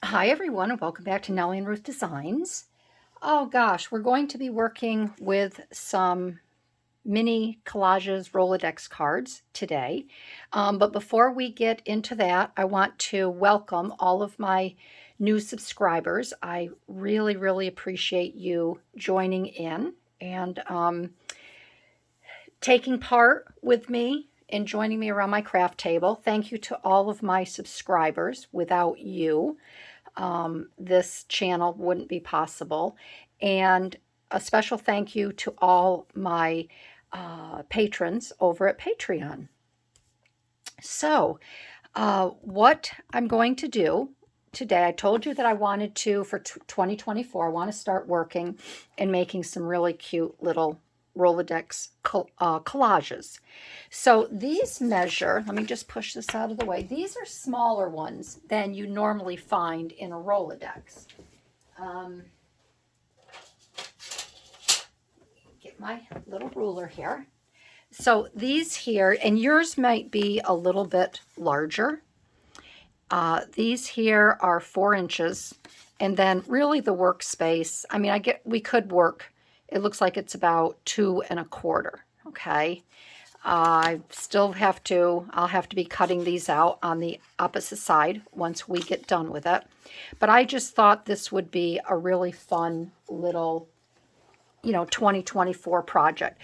Hi everyone, and welcome back to Nellie and Ruth Designs. Oh gosh, we're going to be working with some mini collages Rolodex cards today. But before we get into that, I want to welcome all of my new subscribers. I really appreciate you joining in and taking part with me and joining me around my craft table. Thank you to all of my subscribers. Without you, this channel wouldn't be possible. And a special thank you to all my patrons over at Patreon. So, what I'm going to do today, I told you that I wanted to, for 2024, I want to start working and making some really cute little Rolodex collages. So these measure, let me just push this out of the way. These are smaller ones than you normally find in a Rolodex. Get my little ruler here. So these here, and yours might be a little bit larger. These here are 4 inches, and then really the workspace, I mean, we could work, it looks like it's about 2 1/4, okay? I'll have to be cutting these out on the opposite side once we get done with it. But I just thought this would be a really fun little, 2024 project.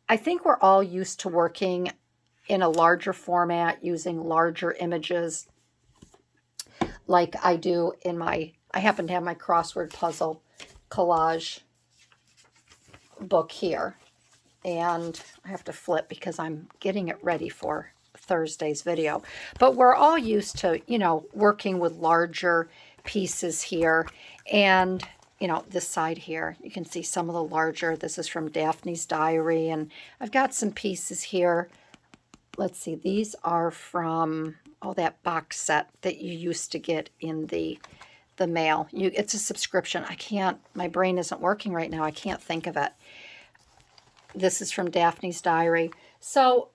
I think we're all used to working in a larger format, using larger images, like I do in I happen to have my crossword puzzle collage book here. And I have to flip because I'm getting it ready for Thursday's video. But we're all used to, working with larger pieces here. And, this side here, you can see some of the larger. This is from Daphne's Diary. And I've got some pieces here. Let's see, these are from, that box set that you used to get in the mail. It's a subscription. My brain isn't working right now. I can't think of it. This is from Daphne's Diary. So,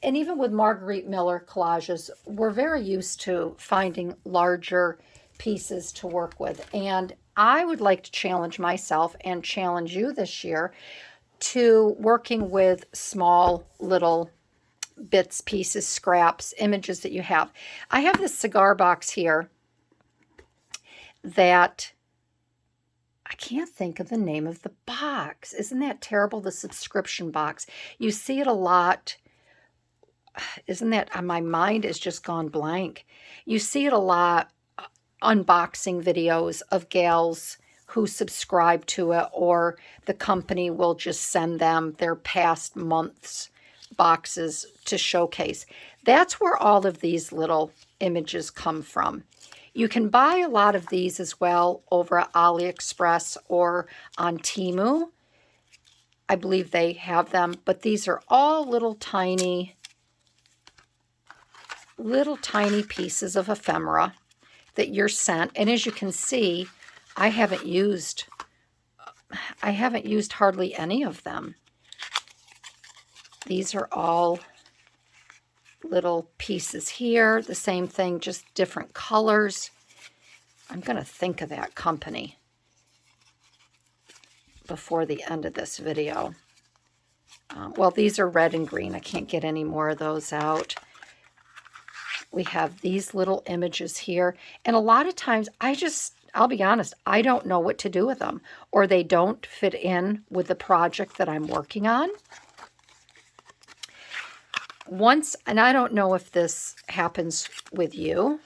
and even with Marguerite Miller collages, we're very used to finding larger pieces to work with. And I would like to challenge myself and challenge you this year to working with small little bits, pieces, scraps, images that you have. I have this cigar box here that I can't think of the name of the box. Isn't that terrible? The subscription box. You see it a lot. Isn't that, my mind has just gone blank. You see it a lot, unboxing videos of gals who subscribe to it, or the company will just send them their past month's boxes to showcase. That's where all of these little images come from. You can buy a lot of these as well over at AliExpress or on Temu. I believe they have them, but these are all little tiny pieces of ephemera that you're sent. And as you can see, I haven't used hardly any of them. These are all little pieces here. The same thing, just different colors. I'm going to think of that company before the end of this video. Well, these are red and green. I can't get any more of those out. We have these little images here. And a lot of times, I'll be honest, I don't know what to do with them, or they don't fit in with the project that I'm working on. And I don't know if this happens with you,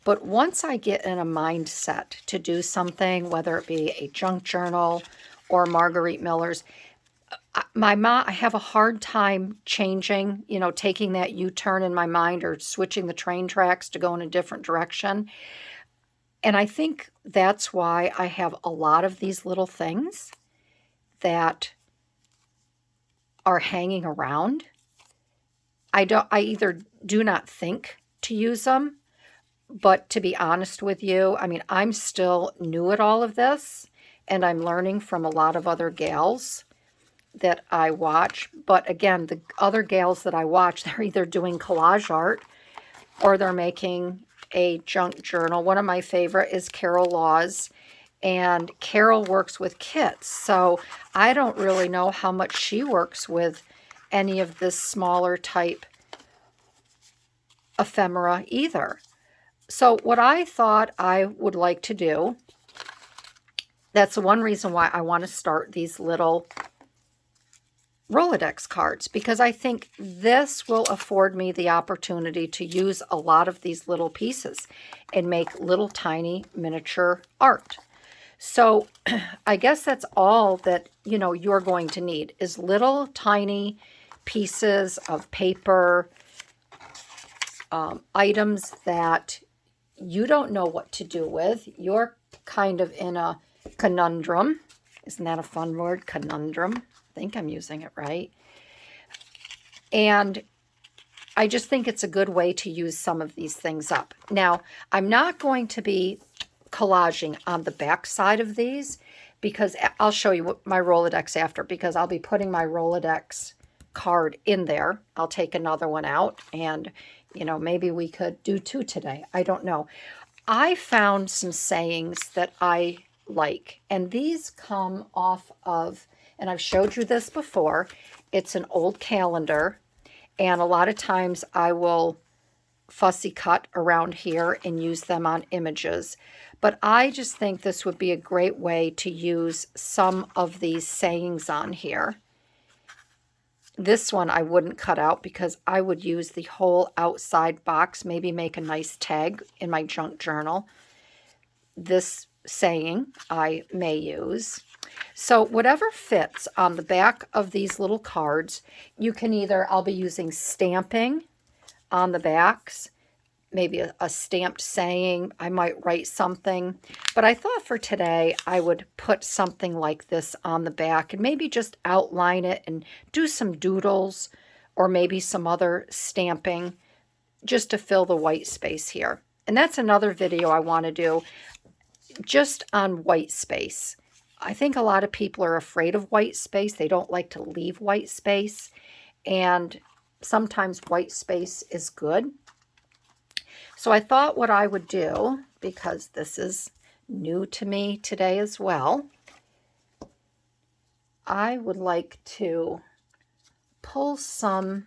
but once I get in a mindset to do something, whether it be a junk journal or Marguerite Miller's, I have a hard time changing, taking that U-turn in my mind or switching the train tracks to go in a different direction. And I think that's why I have a lot of these little things that are hanging around. I either do not think to use them, but to be honest with you, I mean, I'm still new at all of this, and I'm learning from a lot of other gals that I watch. But again, the other gals that I watch, they're either doing collage art or they're making a junk journal. One of my favorite is Carol Law's, and Carol works with kits, so I don't really know how much she works with any of this smaller type ephemera either. So what I thought I would like to do, that's the one reason why I want to start these little Rolodex cards, because I think this will afford me the opportunity to use a lot of these little pieces and make little tiny miniature art. So I guess that's all that, you know, you're going to need is little tiny pieces of paper, items that you don't know what to do with. You're kind of in a conundrum. Isn't that a fun word? Conundrum. I think I'm using it right. And I just think it's a good way to use some of these things up. Now, I'm not going to be collaging on the back side of these because I'll show you my Rolodex after, because I'll be putting my Rolodex card in there. I'll take another one out and, you know, maybe we could do two today. I don't know. I found some sayings that I like, and these come off of, and I've showed you this before, it's an old calendar, and a lot of times I will fussy cut around here and use them on images. But I just think this would be a great way to use some of these sayings on here. This one I wouldn't cut out because I would use the whole outside box, maybe make a nice tag in my junk journal. This saying I may use. So whatever fits on the back of these little cards, you can either, I'll be using stamping on the backs, maybe a stamped saying. I might write something, but I thought for today I would put something like this on the back and maybe just outline it and do some doodles or maybe some other stamping just to fill the white space here. And that's another video I want to do just on white space. I think a lot of people are afraid of white space. They don't like to leave white space, and sometimes white space is good. So I thought what I would do, because this is new to me today as well, I would like to pull some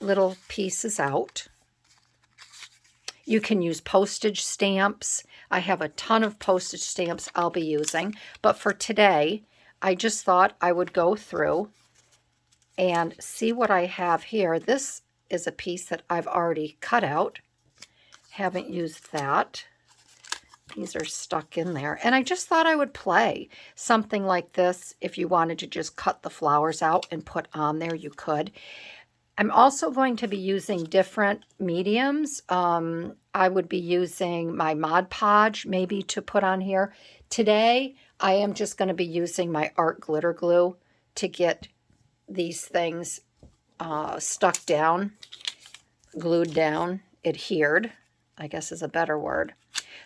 little pieces out. You can use postage stamps. I have a ton of postage stamps I'll be using, but for today, I just thought I would go through and see what I have here. This is a piece that I've already cut out. Haven't used that. These are stuck in there. And I just thought I would play something like this. If you wanted to just cut the flowers out and put on there, you could. I'm also going to be using different mediums. I would be using my Mod Podge maybe to put on here. Today, I am just going to be using my art glitter glue to get these things stuck down, glued down, adhered, I guess is a better word.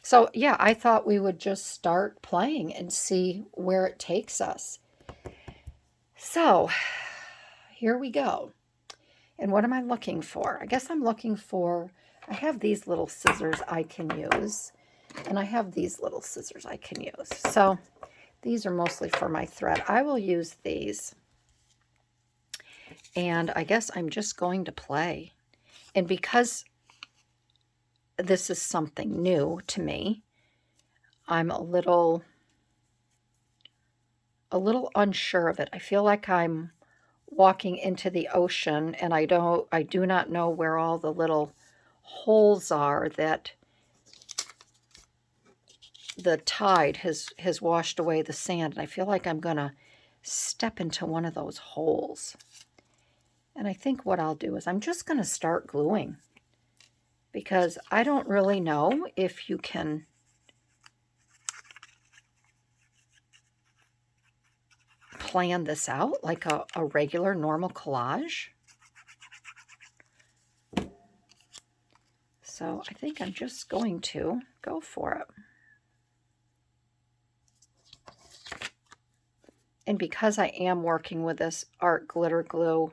So yeah, I thought we would just start playing and see where it takes us. So here we go. And what am I looking for? I guess I'm looking for, I have these little scissors I can use, and I have these little scissors I can use. So these are mostly for my thread. I will use these. And I guess I'm just going to play. And because this is something new to me, I'm a little unsure of it. I feel like I'm walking into the ocean, and I do not know where all the little holes are that the tide has washed away the sand. And I feel like I'm going to step into one of those holes. And I think what I'll do is I'm just going to start gluing, because I don't really know if you can plan this out like a regular normal collage. So I think I'm just going to go for it. And because I am working with this art glitter glue,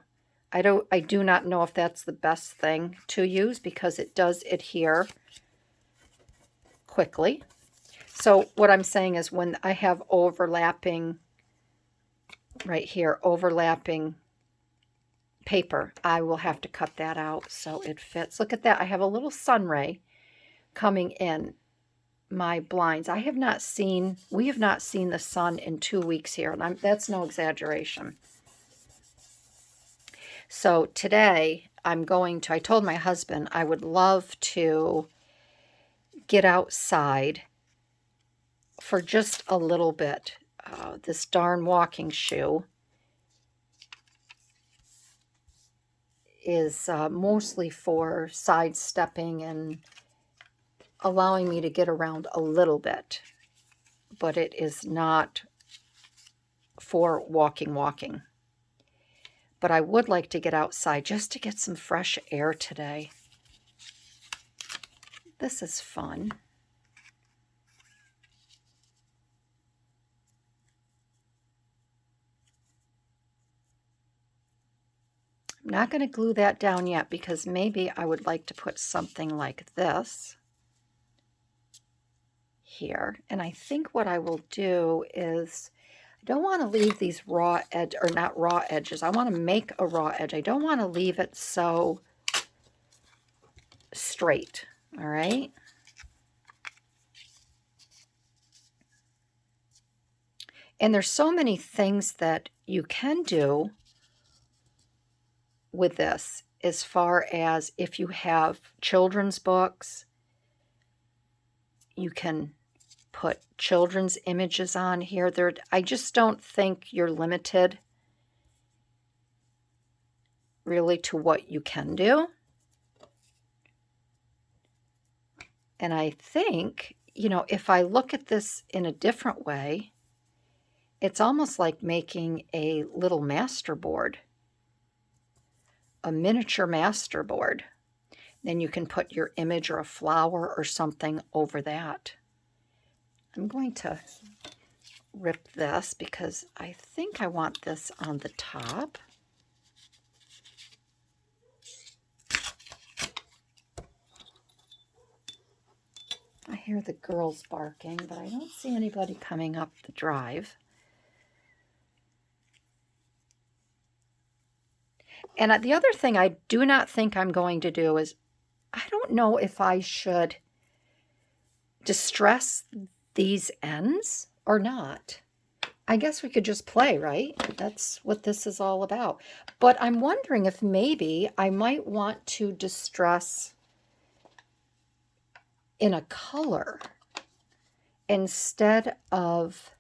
I do not know if that's the best thing to use because it does adhere quickly. So what I'm saying is when I have overlapping, right here, overlapping paper, I will have to cut that out so it fits. Look at that. I have a little sun ray coming in my blinds. We have not seen the sun in 2 weeks here, and that's no exaggeration. So today I told my husband I would love to get outside for just a little bit. This darn walking shoe is mostly for sidestepping and allowing me to get around a little bit, but it is not for walking. But I would like to get outside just to get some fresh air today. This is fun. I'm not going to glue that down yet because maybe I would like to put something like this here. And I think what I will do is, I don't want to leave these raw edge, or not raw edges. I want to make a raw edge. I don't want to leave it so straight. All right. And there's so many things that you can do with this, as far as if you have children's books, you can put children's images on here. I just don't think you're limited really to what you can do. And I think, if I look at this in a different way, it's almost like making a little masterboard, a miniature masterboard. Then you can put your image or a flower or something over that. I'm going to rip this because I think I want this on the top. I hear the girls barking, but I don't see anybody coming up the drive. And the other thing I do not think I'm going to do is, I don't know if I should distress these ends or not. I guess we could just play, right? That's what this is all about. But I'm wondering if maybe I might want to distress in a color instead of,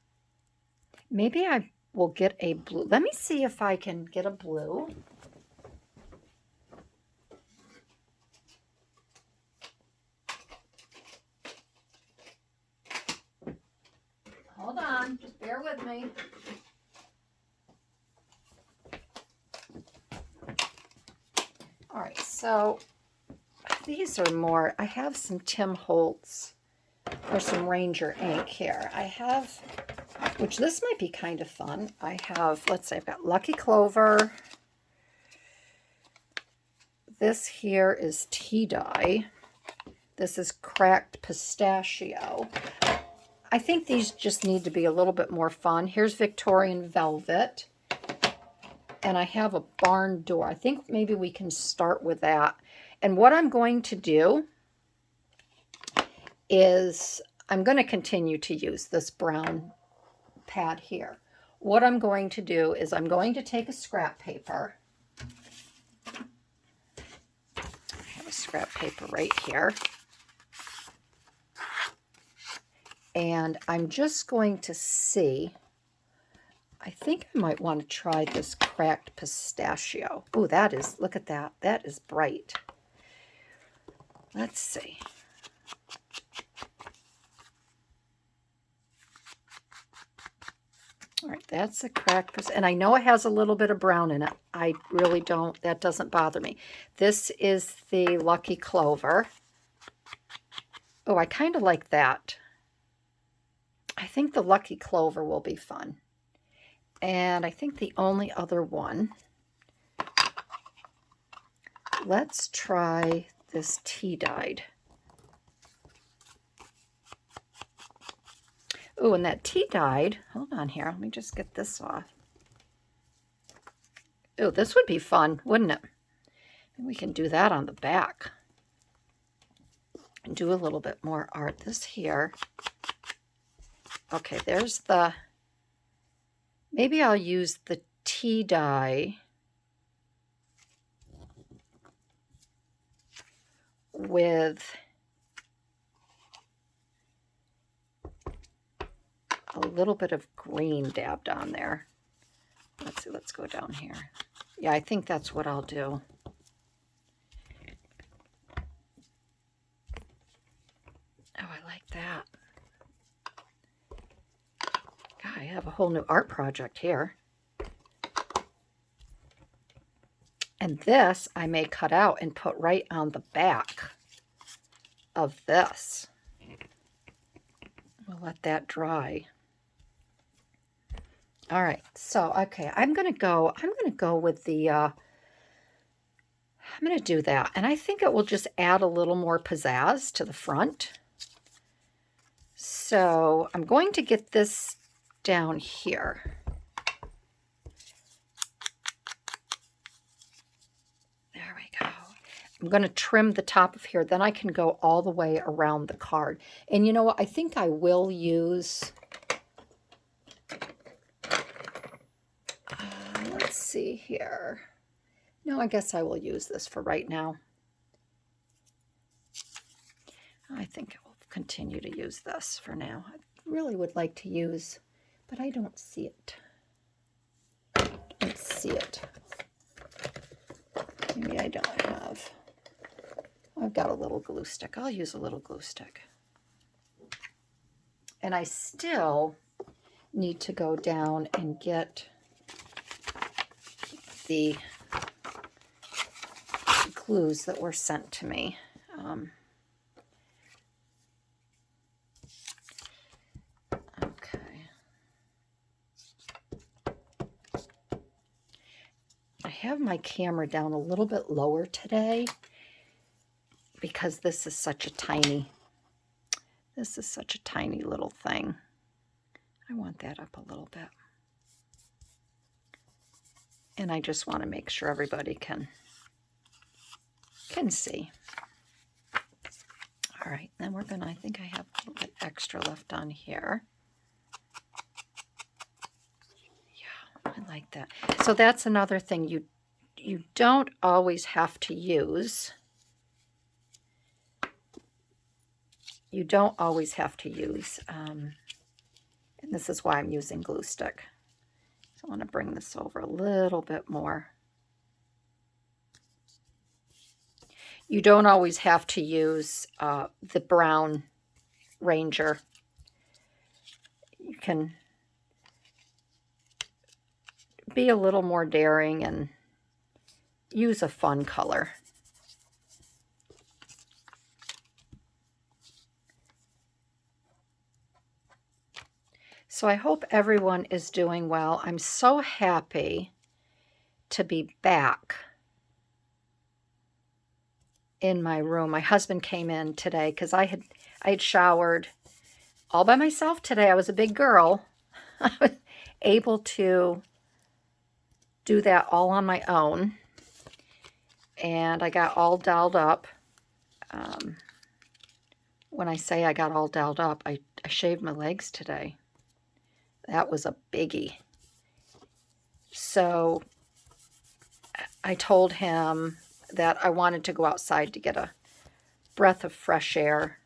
maybe I will get a blue. Let me see if I can get a blue. Hold on, just bear with me. All right, so these are more, I have some Tim Holtz or some Ranger ink here. I have, which this might be kind of fun. I have, let's say I've got Lucky Clover. This here is tea dye. This is Cracked Pistachio. I think these just need to be a little bit more fun. Here's Victorian Velvet. And I have a barn door. I think maybe we can start with that. And what I'm going to do is I'm going to continue to use this brown pad here. What I'm going to do is I'm going to take a scrap paper. I have a scrap paper right here. And I'm just going to see, I think I might want to try this Cracked Pistachio. Oh, that is, look at that. That is bright. Let's see. All right, that's a Cracked Pistachio. And I know it has a little bit of brown in it. I really don't, that doesn't bother me. This is the Lucky Clover. Oh, I kind of like that. I think the Lucky Clover will be fun. And I think the only other one let's try this tea dyed. Oh, and that tea dyed, hold on here, let me just get this off. Oh, this would be fun, wouldn't it? And we can do that on the back. And do a little bit more art. This here. Okay, there's the, maybe I'll use the tea dye with a little bit of green dabbed on there. Let's see, let's go down here. Yeah, I think that's what I'll do. Oh, I like that. God, I have a whole new art project here. And this I may cut out and put right on the back of this. We'll let that dry. All right, so okay, I'm gonna go with the I'm gonna do that, and I think it will just add a little more pizzazz to the front. So I'm going to get this down here. There we go. I'm going to trim the top of here, then I can go all the way around the card. And you know what? I think I will use, let's see here. No, I guess I will use this for right now. I think I will continue to use this for now. I really would like to use, but I don't see it. I don't see it. Maybe I don't have. I've got a little glue stick. I'll use a little glue stick. And I still need to go down and get the glues that were sent to me. Okay. I have my camera down a little bit lower today because this is such a tiny little thing. I want that up a little bit. And I just want to make sure everybody can see. All right, then we're gonna, I think I have a little bit extra left on here. Yeah, I like that. So that's another thing, you don't always have to use, and this is why I'm using glue stick. So I want to bring this over a little bit more. You don't always have to use the brown Ranger. You can be a little more daring and use a fun color. So I hope everyone is doing well. I'm so happy to be back in my room. My husband came in today because I had showered all by myself today. I was a big girl. I was able to do that all on my own. And I got all dolled up. When I say I got all dolled up, I shaved my legs today. That was a biggie. So I told him that I wanted to go outside to get a breath of fresh air,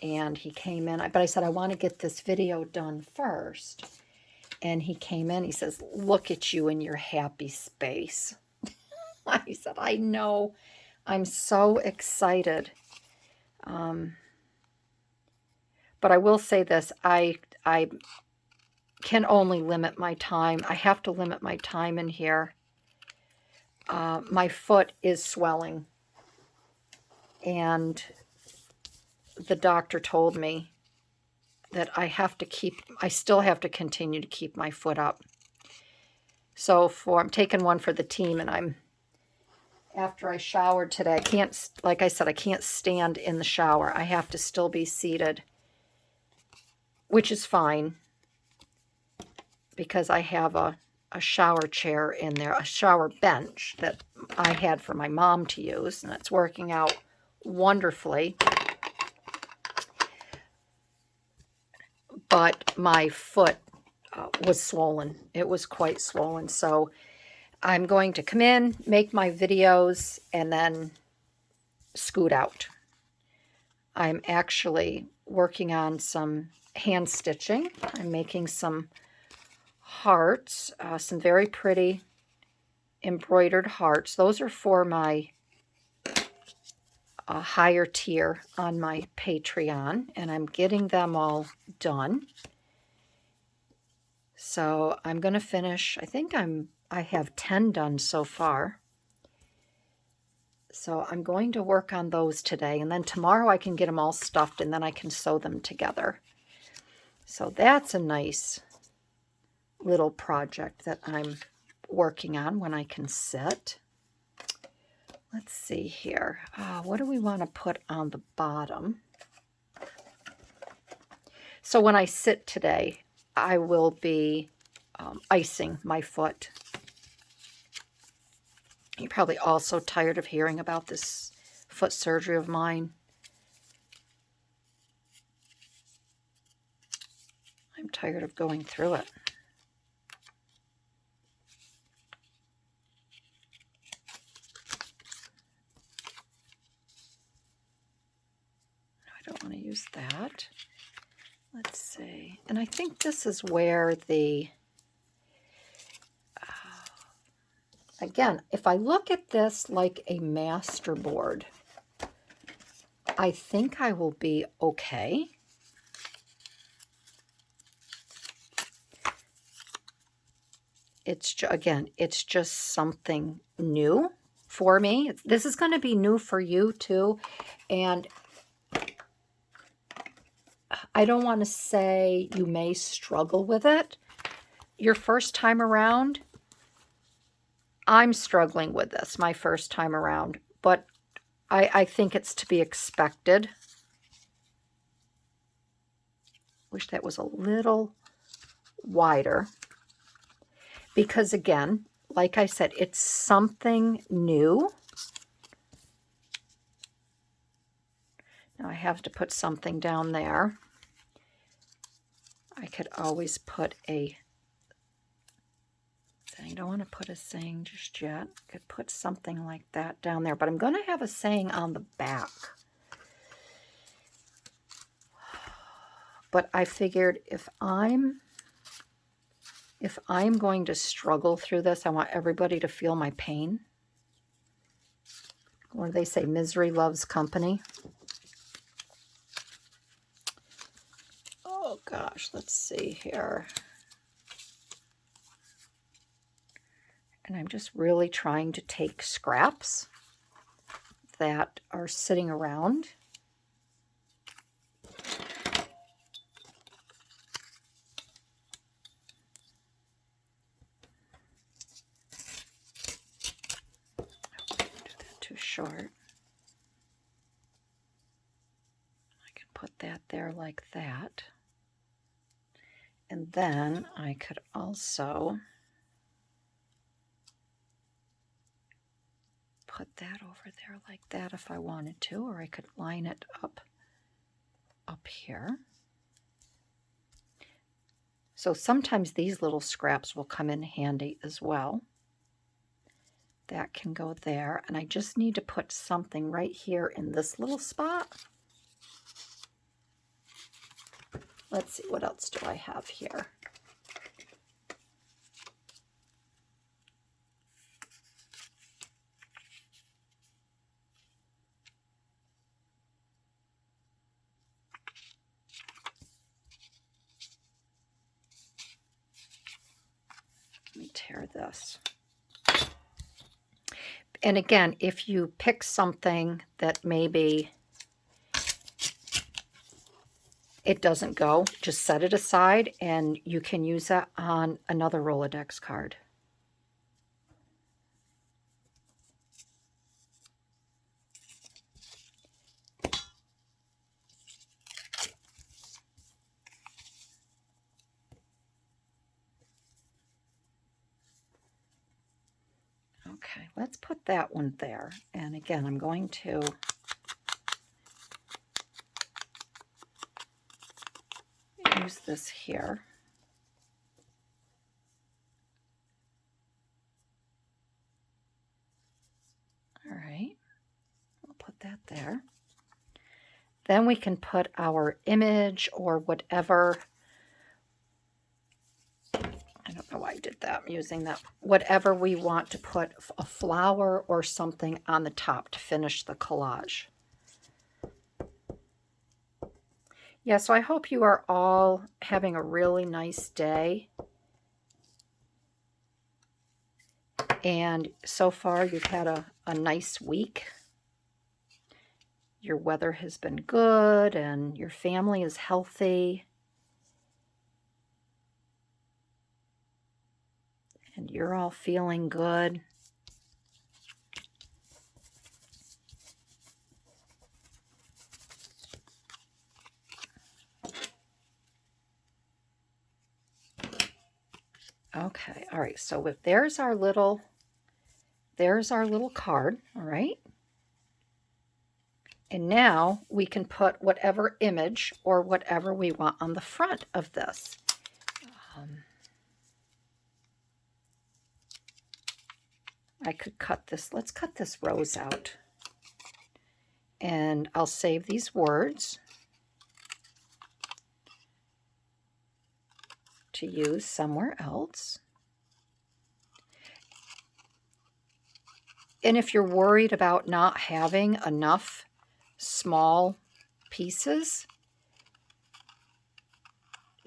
and he came in. But I said, I want to get this video done first. And he came in, he says, look at you in your happy space. I said, I know, I'm so excited. But I will say this, I can only limit my time. I have to limit my time in here. My foot is swelling, and the doctor told me that I still have to continue to keep my foot up. So I'm taking one for the team, and after I showered today. I can't, like I said, I can't stand in the shower. I have to still be seated, which is fine because I have a shower chair in there, a shower bench that I had for my mom to use, and it's working out wonderfully. But my foot was swollen. It was quite swollen. So I'm going to come in, make my videos, and then scoot out. I'm actually working on some hand stitching. I'm making some hearts, some very pretty embroidered hearts. Those are for my higher tier on my Patreon, and I'm getting them all done. So I'm going to finish, I think I have 10 done so far. So I'm going to work on those today, and then tomorrow I can get them all stuffed, and then I can sew them together. So that's a nice little project that I'm working on when I can sit. Let's see here. What do we want to put on the bottom? So when I sit today, I will be icing my foot. You're probably also tired of hearing about this foot surgery of mine. I'm tired of going through it. I don't want to use that. Let's see. And I think this is where the... Again, if I look at this like a master board, I think I will be okay. Again, it's just something new for me. This is going to be new for you too. And I don't want to say you may struggle with it your first time around. I'm struggling with this my first time around, but I think it's to be expected. Wish that was a little wider. Because again, like I said, it's something new. Now I have to put something down there. I could always put a... I don't want to put a saying just yet. Could put something like that down there, but I'm going to have a saying on the back. But I figured if I'm going to struggle through this, I want everybody to feel my pain. What do they say? Misery loves company. Oh gosh, let's see here. And I'm just really trying to take scraps that are sitting around. Do that too short. I can put that there like that. And then I could also put that over there like that if I wanted to, or I could line it up here. So sometimes these little scraps will come in handy as well. That can go there, and I just need to put something right here in this little spot. Let's see, what else do I have here? Let me tear this. And again, if you pick something that maybe it doesn't go, just set it aside and you can use that on another Rolodex card. let's put that one there. And again, I'm going to use this here. All right, we'll put that there. Then we can put our image or whatever. I don't know why I did that. I'm using that. Whatever we want to put, a flower or something on the top to finish the collage. Yeah, so I hope you are all having a really nice day. And so far, you've had a nice week. Your weather has been good and your family is healthy. And you're all feeling good. Okay, all right, so if there's our little card, all right? And now we can put whatever image or whatever we want on the front of this. I could cut this, let's cut this rose out. And I'll save these words to use somewhere else. And if you're worried about not having enough small pieces,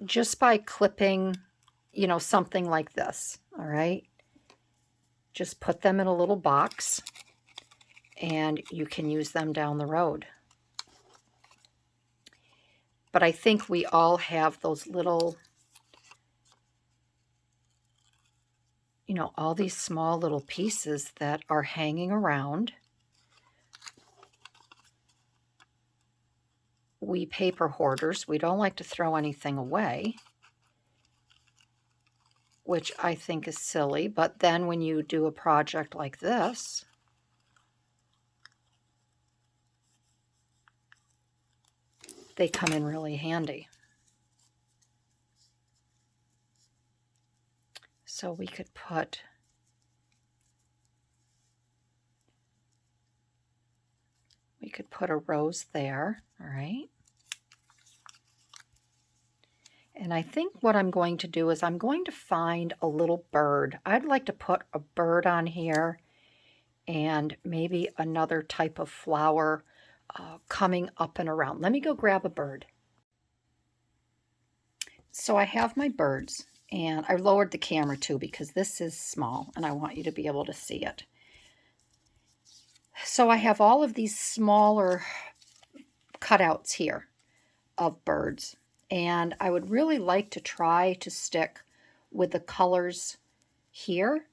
just by clipping, you know, something like this, all right? Just put them in a little box and you can use them down the road. But I think we all have those little, you know, all these small little pieces that are hanging around. We paper hoarders, we don't like to throw anything away, which I think is silly. But then when you do a project like this, they come in really handy. So we could put a rose there, all right? And I think what I'm going to do is I'm going to find a little bird. I'd like to put a bird on here and maybe another type of flower coming up and around. Let me go grab a bird. So I have my birds, and I lowered the camera too because this is small and I want you to be able to see it. So I have all of these smaller cutouts here of birds. And I would really like to try to stick with the colors here.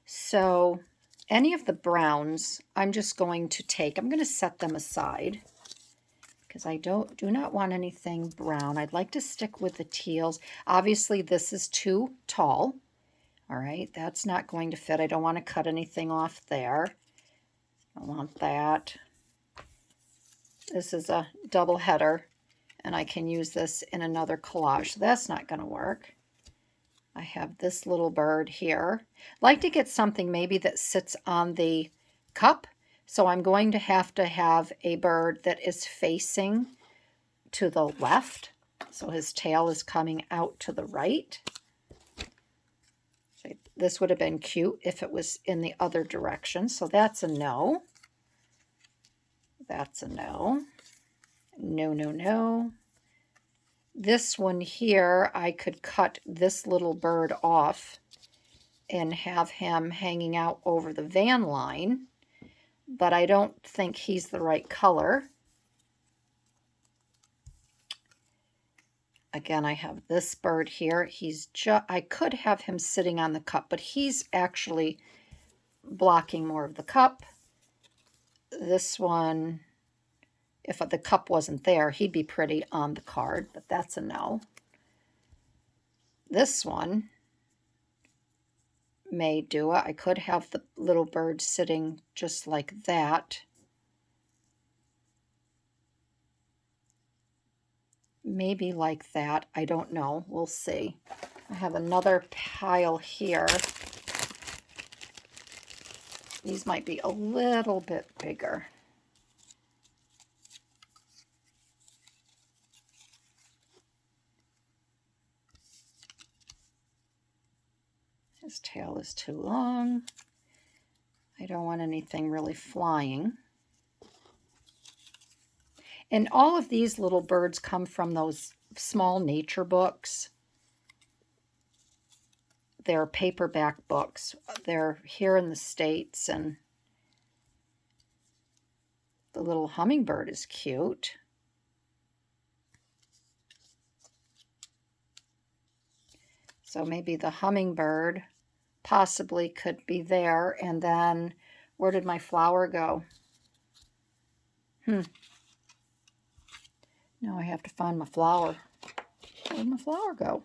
So any of the browns, I'm just going to take, I'm going to set them aside because I do not want anything brown. I'd like to stick with the teals. Obviously, this is too tall. All right, that's not going to fit. I don't want to cut anything off there. I want that. This is a double header. And I can use this in another collage. That's not going to work. I have this little bird here. I'd like to get something maybe that sits on the cup. So I'm going to have a bird that is facing to the left. So his tail is coming out to the right. So this would have been cute if it was in the other direction. So that's a no. That's a no. No, no, no. This one here, I could cut this little bird off and have him hanging out over the van line, but I don't think he's the right color. Again, I have this bird here. I could have him sitting on the cup, but he's actually blocking more of the cup. This one, if the cup wasn't there, he'd be pretty on the card, but that's a no. This one, may do it. I could have the little bird sitting just like that. Maybe like that. I don't know. We'll see. I have another pile here. These might be a little bit bigger. His tail is too long. I don't want anything really flying. And all of these little birds come from those small nature books. They're paperback books. They're here in the States, and the little hummingbird is cute. So maybe the hummingbird possibly could be there. And then where did my flower go? Now I have to find my flower. Where did my flower go?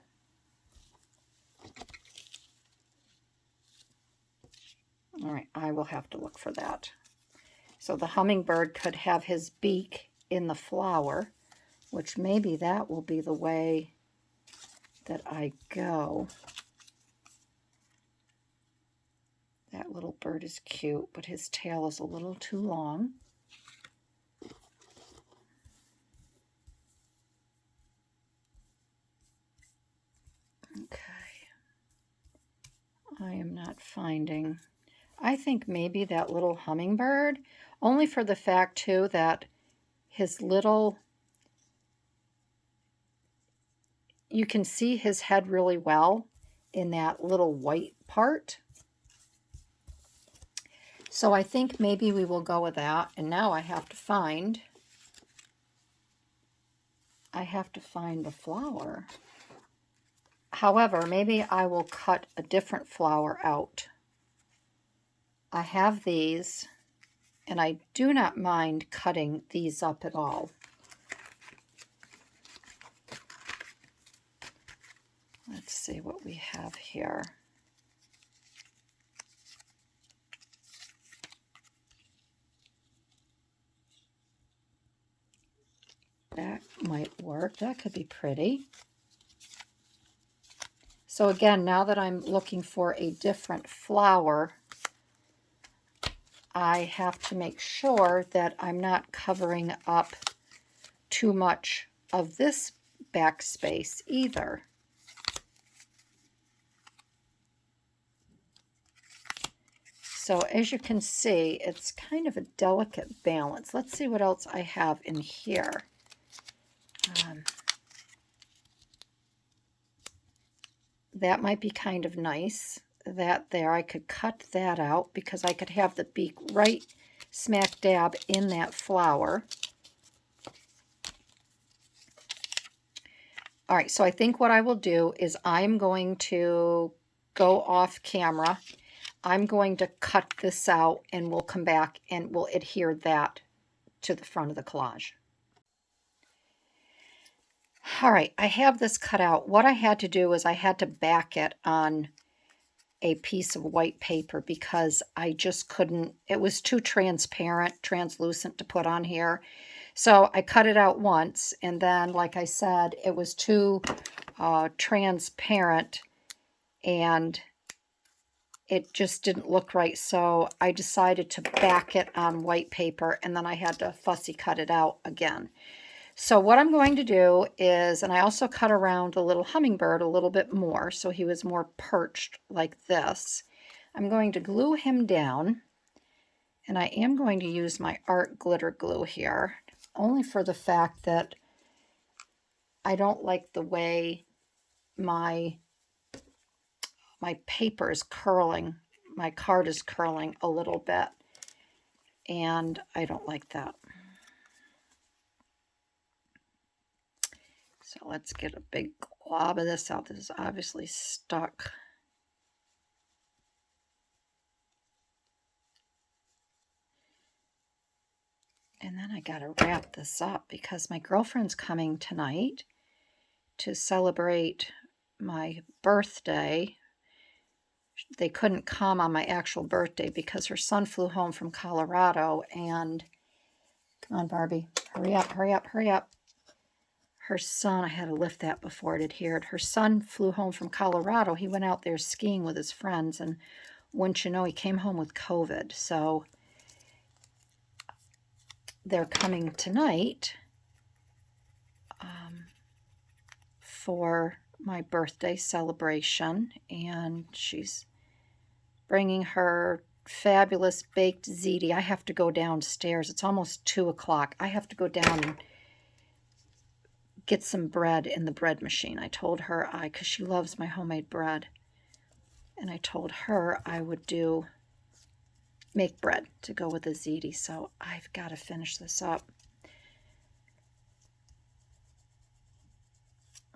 All right, I will have to look for that. So the hummingbird could have his beak in the flower, which maybe that will be the way that I go. That little bird is cute, but his tail is a little too long. Okay. I am not finding. I think maybe that little hummingbird, only for the fact too that his little, you can see his head really well in that little white part. So I think maybe we will go with that. And now I have to find the flower. However, maybe I will cut a different flower out. I have these, and I do not mind cutting these up at all. Let's see what we have here. That might work. That could be pretty. So again, now that I'm looking for a different flower, I have to make sure that I'm not covering up too much of this backspace either. So as you can see, it's kind of a delicate balance. Let's see what else I have in here. That might be kind of nice. That there, I could cut that out because I could have the beak right smack dab in that flower. All right, so I think what I will do is I'm going to go off camera. I'm going to cut this out, and we'll come back and we'll adhere that to the front of the collage. All right, I have this cut out. What I had to do is I had to back it on a piece of white paper because I just couldn't, it was too translucent to put on here. So I cut it out once, and then, like I said, it was too transparent, and it just didn't look right. So I decided to back it on white paper, and then I had to fussy cut it out again. So what I'm going to do is, and I also cut around a little hummingbird a little bit more, so he was more perched like this. I'm going to glue him down, and I am going to use my art glitter glue here, only for the fact that I don't like the way my paper is curling, my card is curling a little bit, and I don't like that. So let's get a big glob of this out. This is obviously stuck. And then I gotta wrap this up because my girlfriend's coming tonight to celebrate my birthday. they couldn't come on my actual birthday because her son flew home from Colorado. And come on, Barbie, hurry up, hurry up, hurry up. Her son, I had to lift that before it adhered. Her son flew home from Colorado. He went out there skiing with his friends, and wouldn't you know, he came home with COVID. So they're coming tonight for my birthday celebration, and she's bringing her fabulous baked ziti. I have to go downstairs. It's almost 2 o'clock. I have to go down and get some bread in the bread machine. I told her because she loves my homemade bread, and I told her I would make bread to go with the ziti. So I've got to finish this up.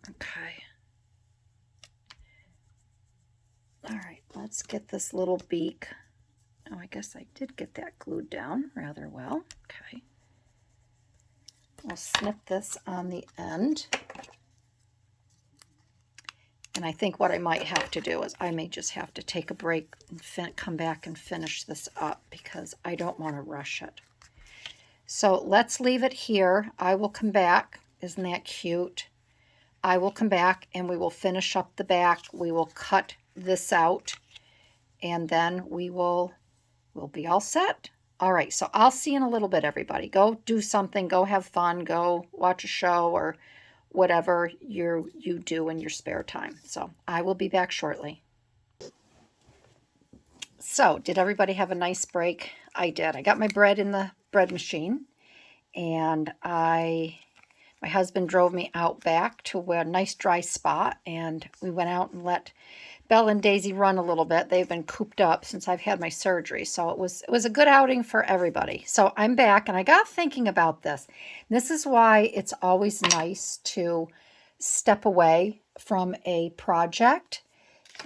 Okay. All right, let's get this little beak. Oh, I guess I did get that glued down rather well. Okay. I'll snip this on the end. And I think what I might have to do is I may just have to take a break and come back and finish this up because I don't want to rush it. So let's leave it here. I will come back. Isn't that cute? I will come back and we will finish up the back. We will cut this out and then we'll be all set. All right, so I'll see you in a little bit, everybody. Go do something, go have fun, go watch a show or whatever you do in your spare time. So I will be back shortly. So did everybody have a nice break? I did. I got my bread in the bread machine, and my husband drove me out back to a nice dry spot, and we went out and let Belle and Daisy run a little bit. They've been cooped up since I've had my surgery, so it was a good outing for everybody. So I'm back, and I got thinking about this. This is why it's always nice to step away from a project.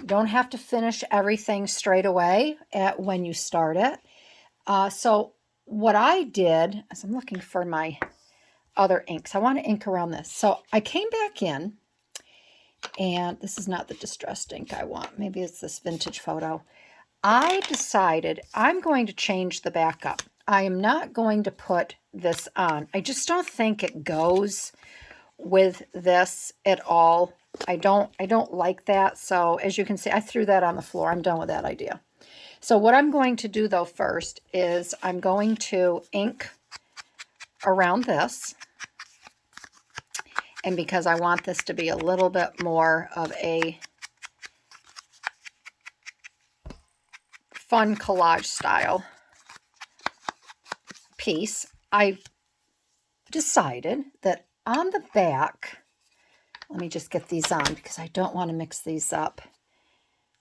You don't have to finish everything straight away when you start it. So what I did is I'm looking for my other inks. I want to ink around this. So I came back in, and this is not the distressed ink I want. Maybe it's this vintage photo. I decided I'm going to change the back up. I am not going to put this on. I just don't think it goes with this at all. I don't like that. So as you can see, I threw that on the floor. I'm done with that idea. So what I'm going to do though first is I'm going to ink around this. And because I want this to be a little bit more of a fun collage style piece, I decided that on the back, let me just get these on because I don't want to mix these up.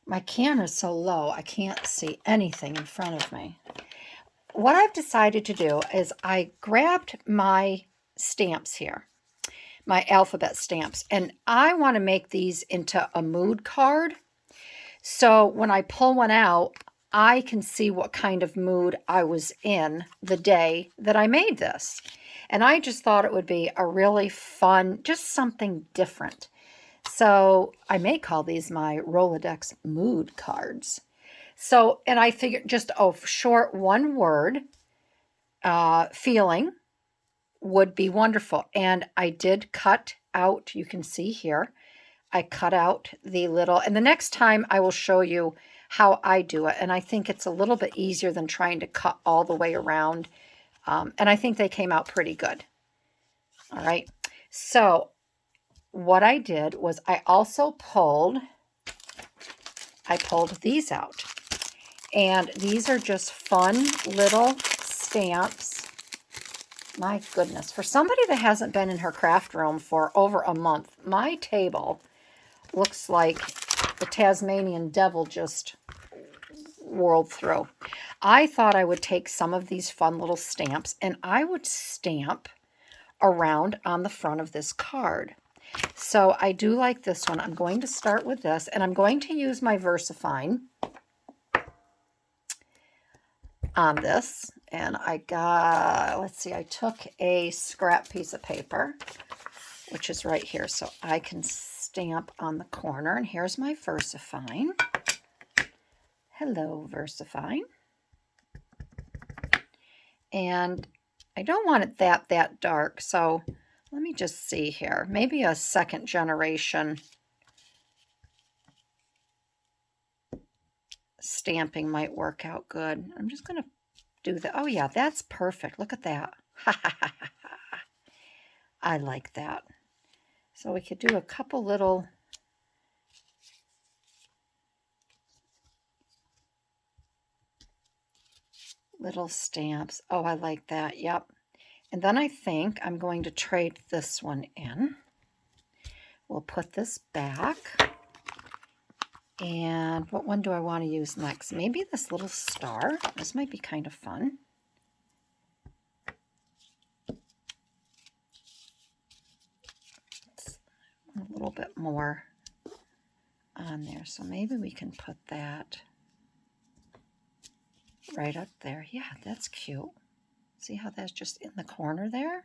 My can is so low, I can't see anything in front of me. What I've decided to do is I grabbed my stamps here, my alphabet stamps, and I want to make these into a mood card. So when I pull one out, I can see what kind of mood I was in the day that I made this. And I just thought it would be a really fun, just something different. So I may call these my Rolodex mood cards. So, and I figured just a short one word, feeling, would be wonderful. And I did cut out, you can see here, I cut out the little, and the next time I will show you how I do it. And I think it's a little bit easier than trying to cut all the way around. And I think they came out pretty good. All right. So what I did was I also pulled these out. And these are just fun little stamps. My goodness, for somebody that hasn't been in her craft room for over a month, my table looks like the Tasmanian devil just whirled through. I thought I would take some of these fun little stamps and I would stamp around on the front of this card. So I do like this one. I'm going to start with this, and I'm going to use my VersaFine on this. And I got, let's see, I took a scrap piece of paper, which is right here, so I can stamp on the corner. And here's my VersaFine. Hello, Versifine. And I don't want it that dark, so let me just see here. Maybe a second generation stamping might work out good. I'm just going to do that. Oh yeah, that's perfect. Look at that. I like that. So we could do a couple little stamps. Oh, I like that. Yep. And then I think I'm going to trade this one in. We'll put this back. And what one do I want to use next? Maybe this little star. This might be kind of fun. It's a little bit more on there. So maybe we can put that right up there. Yeah, that's cute. See how that's just in the corner there?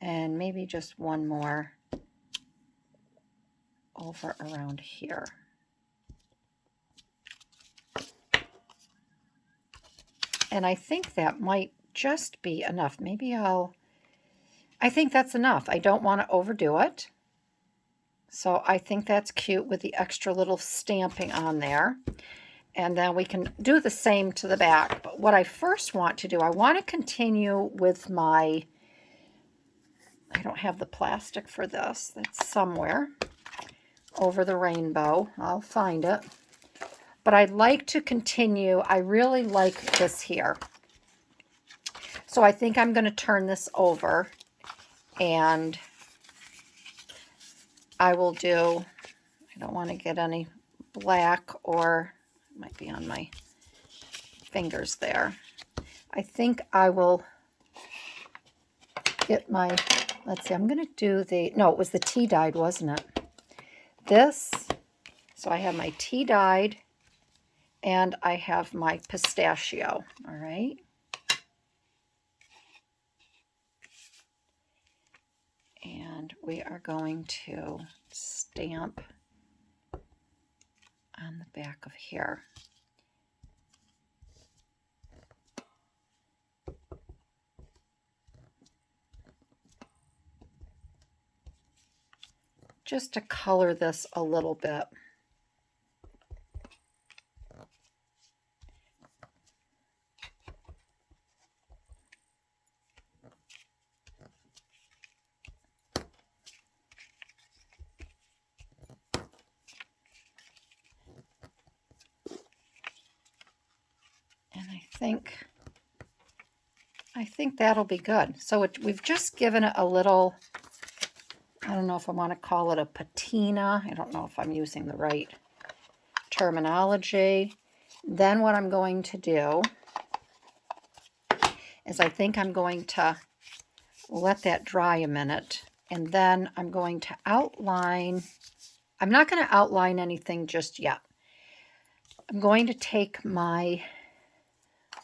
And maybe just one more over around here. And I think that might just be enough. Maybe I think that's enough. I don't want to overdo it. So I think that's cute with the extra little stamping on there. And then we can do the same to the back. But what I first want to do, I want to continue with my, I don't have the plastic for this. That's somewhere over the rainbow. I'll find it. But I'd like to continue. I really like this here. So I think I'm going to turn this over and I will do, I don't want to get any black or it might be on my fingers there. I think I will get my, let's see, I'm going to do the, no, it was the tea dyed, wasn't it? This, so I have my tea dyed and I have my pistachio, all right? And we are going to stamp on the back of here. Just to color this a little bit. I think that'll be good. So we've just given it a little, I don't know if I want to call it a patina. I don't know if I'm using the right terminology. Then what I'm going to do is I think I'm going to let that dry a minute. And then I'm going to outline. I'm not going to outline anything just yet. I'm going to take my,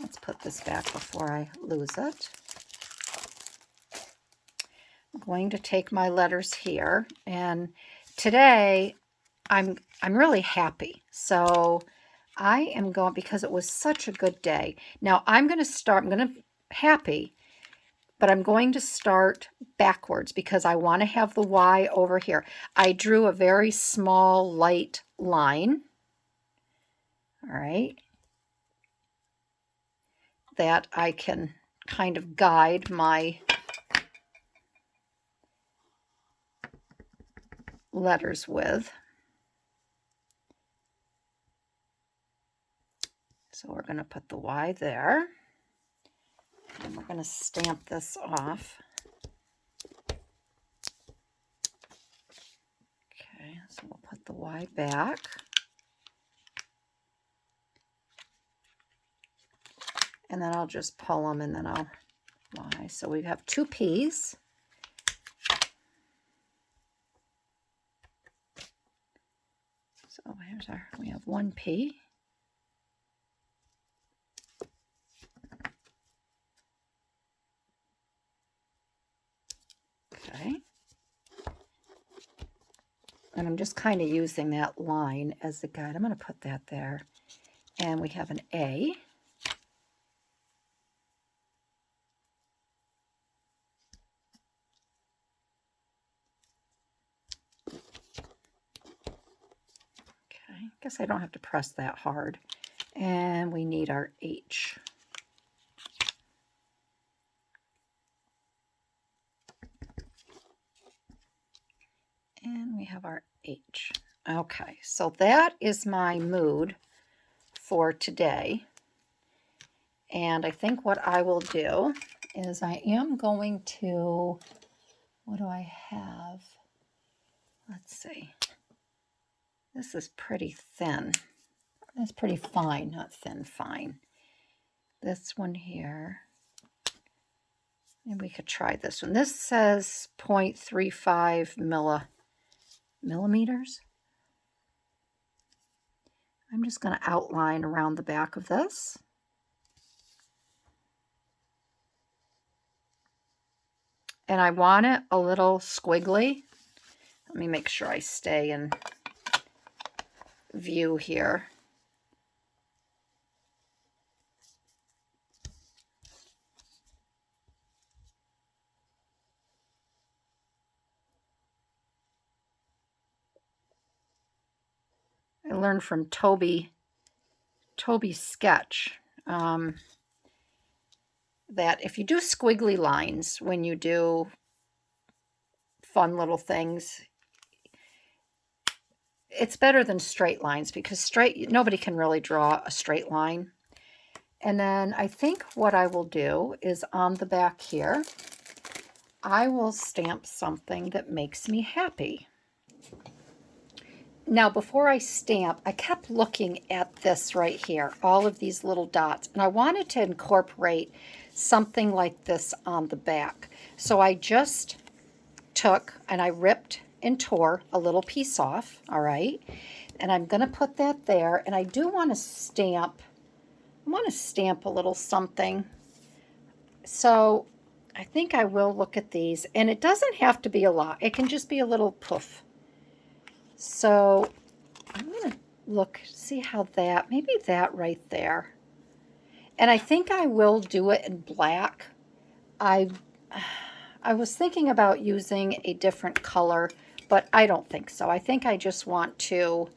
let's put this back before I lose it. I'm going to take my letters here, and today I'm really happy. So I am going, because it was such a good day. Now I'm going to happy, but I'm going to start backwards because I want to have the Y over here. I drew a very small light line. All right. That I can kind of guide my letters with. So we're going to put the Y there. And we're going to stamp this off. Okay, so we'll put the Y back. And then I'll just pull them and then I'll Y. So we have two P's. So here's we have one P. Okay. And I'm just kind of using that line as a guide. I'm going to put that there. And we have an A. Okay, I guess I don't have to press that hard. And we need our H. And we have our H. Okay, so that is my mood for today. And I think what I will do is I am going to, what do I have? Let's see. This is pretty thin. That's pretty fine, not thin, fine. This one here. And we could try this one. This says 0.35 millimeters. I'm just going to outline around the back of this. And I want it a little squiggly. Let me make sure I stay in view here. I learned from Toby's sketch that if you do squiggly lines when you do fun little things, it's better than straight lines, because nobody can really draw a straight line. And then I think what I will do is on the back here, I will stamp something that makes me happy. Now, before I stamp, I kept looking at this right here, all of these little dots, and I wanted to incorporate something like this on the back. So I just took and I ripped and tore a little piece off, all right? And I'm going to put that there, and I do want to stamp, a little something. So I think I will look at these, and it doesn't have to be a lot. It can just be a little poof. So I'm going to look, see how that, maybe that right there. And I think I will do it in black. I was thinking about using a different color, but I don't think so. I think I just want to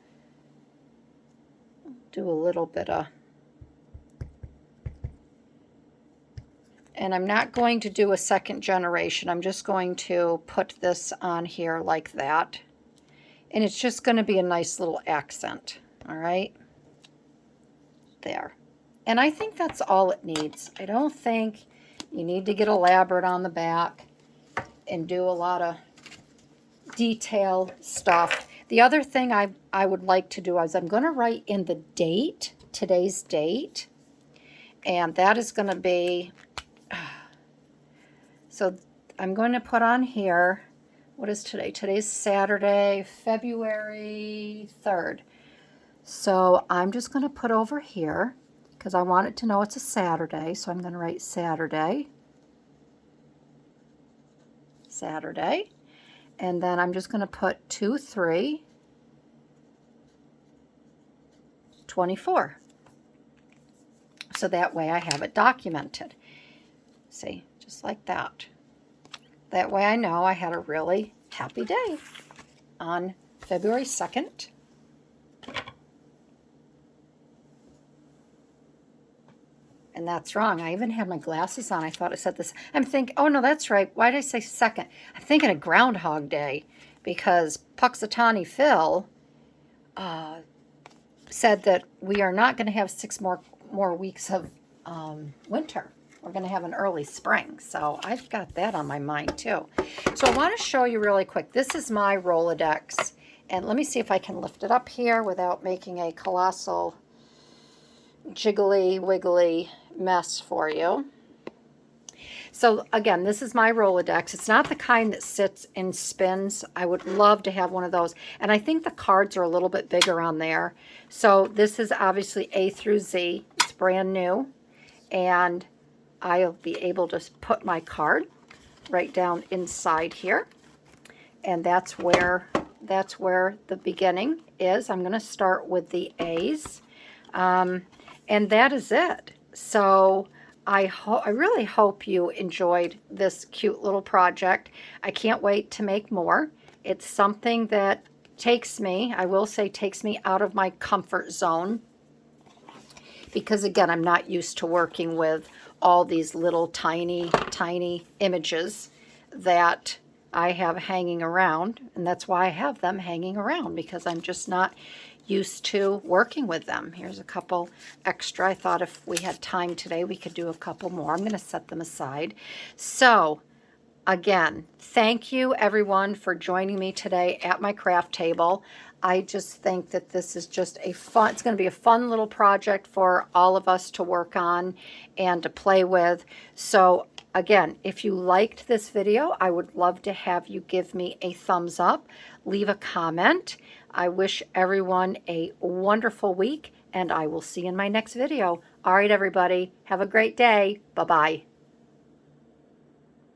do a little bit of, and I'm not going to do a second generation. I'm just going to put this on here like that. And it's just going to be a nice little accent, all right? There. And I think that's all it needs. I don't think you need to get elaborate on the back and do a lot of detail stuff. The other thing I would like to do is I'm going to write in the date, today's date, and that is going to be, so I'm going to put on here, what is today? Today's Saturday, February 3rd. So I'm just going to put over here, because I want it to know it's a Saturday, so I'm going to write Saturday. Saturday. And then I'm just going to put 2/3/24. So that way I have it documented. See, just like that. That way I know I had a really happy day on February 2nd. And that's wrong. I even had my glasses on. I thought I said this. I'm thinking, oh no, that's right. Why did I say second? I'm thinking of Groundhog Day, because Puxatawny Phil said that we are not going to have 6 more weeks of winter. We're going to have an early spring. So I've got that on my mind too. So I want to show you really quick. This is my Rolodex. And let me see if I can lift it up here without making a colossal jiggly wiggly mess for you. So again, this is my Rolodex. It's not the kind that sits and spins. I would love to have one of those. And I think the cards are a little bit bigger on there. So this is obviously A through Z. It's brand new. And I'll be able to put my card right down inside here. And that's where the beginning is. I'm going to start with the A's. And that is it. So I really hope you enjoyed this cute little project. I can't wait to make more. It's something that takes me, I will say, takes me out of my comfort zone, because again, I'm not used to working with all these little tiny, tiny images that I have hanging around. And that's why I have them hanging around, because I'm just not used to working with them. Here's a couple extra. I thought if we had time today, we could do a couple more. I'm going to set them aside. So again, thank you everyone for joining me today at my craft table. I just think that this is just a fun, it's going to be a fun little project for all of us to work on and to play with. So again, if you liked this video, I would love to have you give me a thumbs up, leave a comment. I wish everyone a wonderful week, and I will see you in my next video. All right, everybody, have a great day. Bye-bye.